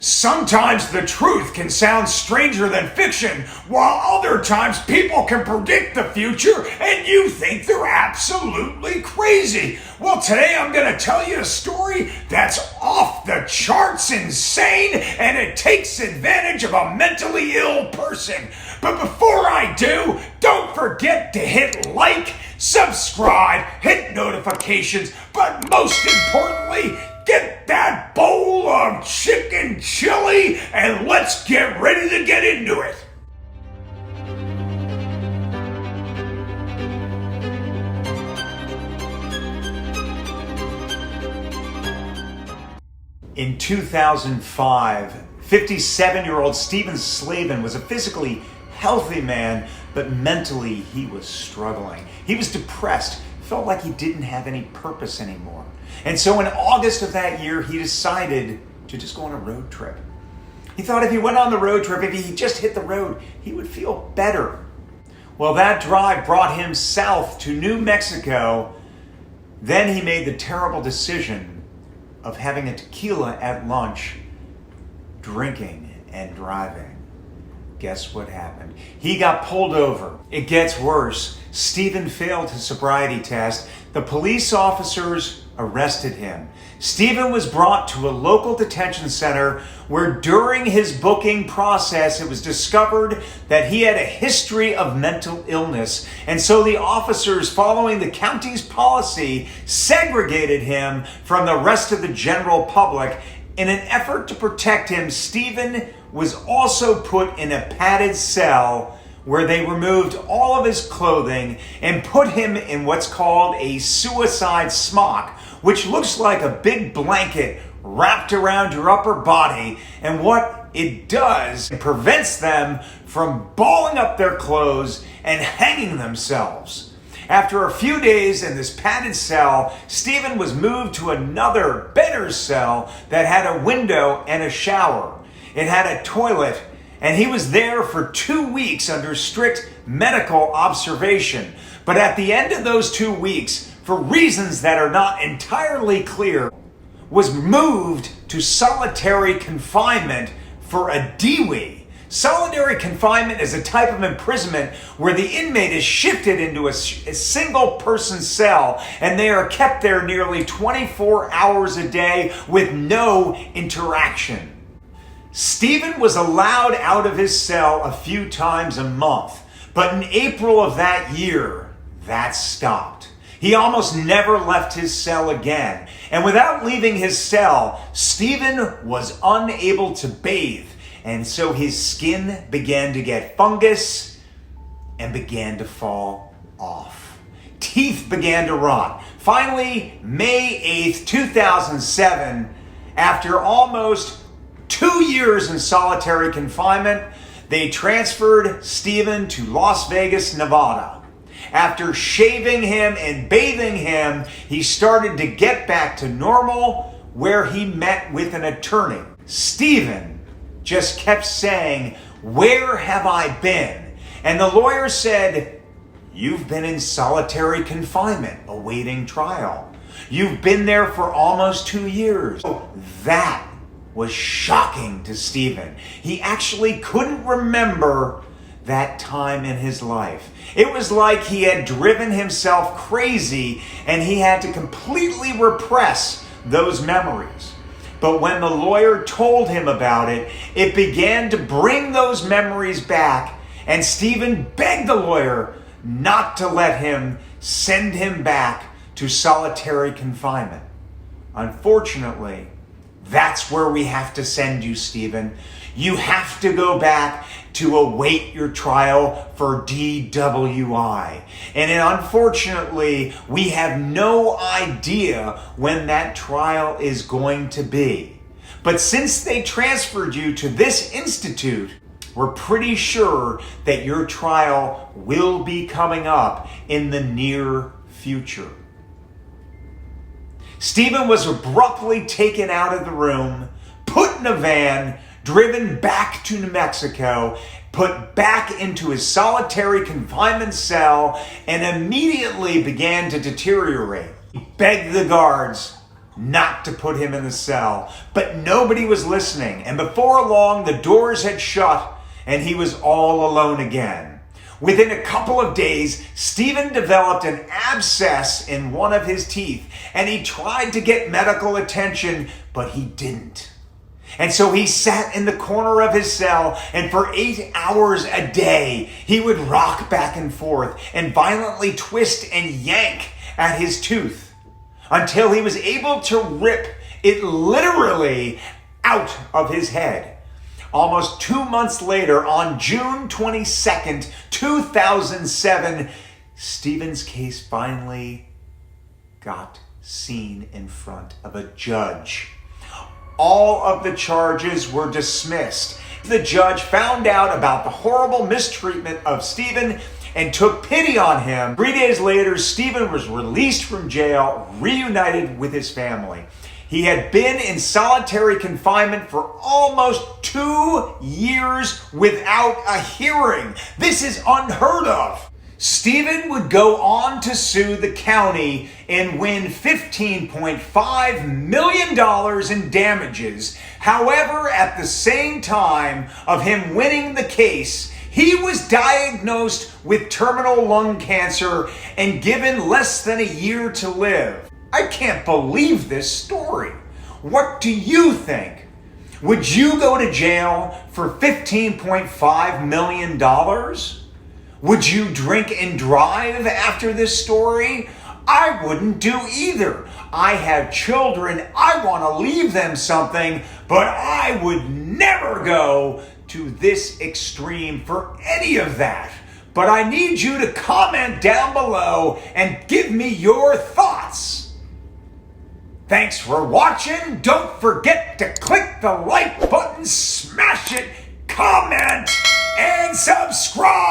Sometimes the truth can sound stranger than fiction, while other times people can predict the future and you think they're absolutely crazy. Well, today I'm going to tell you a story that's off the charts insane, and it takes advantage of a mentally ill person. But before I do, don't forget to hit like, subscribe, hit notifications, but most importantly, get that bowl of chicken chili and let's get ready to get into it. In 2005, 57-year-old Stephen Slavin was a physically healthy man, but mentally he was struggling. He was depressed, felt like he didn't have any purpose anymore. And so in August of that year, he decided to just go on a road trip. He thought if he went on the road trip, if he just hit the road, he would feel better. Well, that drive brought him south to New Mexico. Then he made the terrible decision of having a tequila at lunch, drinking and driving. Guess what happened? He got pulled over. It gets worse. Stephen failed his sobriety test. The police officers arrested him. Stephen was brought to a local detention center where during his booking process it was discovered that he had a history of mental illness. And so the officers, following the county's policy, segregated him from the rest of the general public. In an effort to protect him, Stephen was also put in a padded cell where they removed all of his clothing and put him in what's called a suicide smock, which looks like a big blanket wrapped around your upper body. And what it does, it prevents them from balling up their clothes and hanging themselves. After a few days in this padded cell, Stephen was moved to another, better cell that had a window and a shower. It had a toilet, and he was there for 2 weeks under strict medical observation. But at the end of those 2 weeks, for reasons that are not entirely clear, was moved to solitary confinement for a DWI. Solitary confinement is a type of imprisonment where the inmate is shifted into a single person cell and they are kept there nearly 24 hours a day with no interaction. Stephen was allowed out of his cell a few times a month, but in April of that year, that stopped. He almost never left his cell again. And without leaving his cell, Stephen was unable to bathe. And so his skin began to get fungus and began to fall off. Teeth began to rot. Finally, May 8th, 2007, after almost 2 years in solitary confinement, they transferred Stephen to Las Vegas, Nevada. After shaving him and bathing him, he started to get back to normal, where he met with an attorney. Stephen just kept saying, "Where have I been?" And the lawyer said, "You've been in solitary confinement awaiting trial. You've been there for almost 2 years. That was shocking to Stephen. He actually couldn't remember that time in his life. It was like he had driven himself crazy and he had to completely repress those memories. But when the lawyer told him about it, it began to bring those memories back, and Stephen begged the lawyer not to let him send him back to solitary confinement. Unfortunately, that's where we have to send you, Stephen. You have to go back to await your trial for DWI. And unfortunately, we have no idea when that trial is going to be. But since they transferred you to this institute, we're pretty sure that your trial will be coming up in the near future. Stephen was abruptly taken out of the room, put in a van, driven back to New Mexico, put back into his solitary confinement cell, and immediately began to deteriorate. He begged the guards not to put him in the cell. But nobody was listening, and before long the doors had shut and he was all alone again. Within a couple of days, Stephen developed an abscess in one of his teeth, and he tried to get medical attention, but he didn't. And so he sat in the corner of his cell, and for 8 hours a day, he would rock back and forth and violently twist and yank at his tooth until he was able to rip it literally out of his head. Almost 2 months later, on June 22nd, 2007, Stephen's case finally got seen in front of a judge. All of the charges were dismissed. The judge found out about the horrible mistreatment of Stephen and took pity on him. 3 days later, Stephen was released from jail, reunited with his family. He had been in solitary confinement for almost 2 years without a hearing. This is unheard of. Stephen would go on to sue the county and win $15.5 million in damages. However, at the same time of him winning the case, he was diagnosed with terminal lung cancer and given less than a year to live. I can't believe this story. What do you think? Would you go to jail for $15.5 million? Would you drink and drive after this story? I wouldn't do either. I have children. I want to leave them something, but I would never go to this extreme for any of that. But I need you to comment down below and give me your thoughts. Thanks for watching. Don't forget to click the like button, smash it, comment, and subscribe.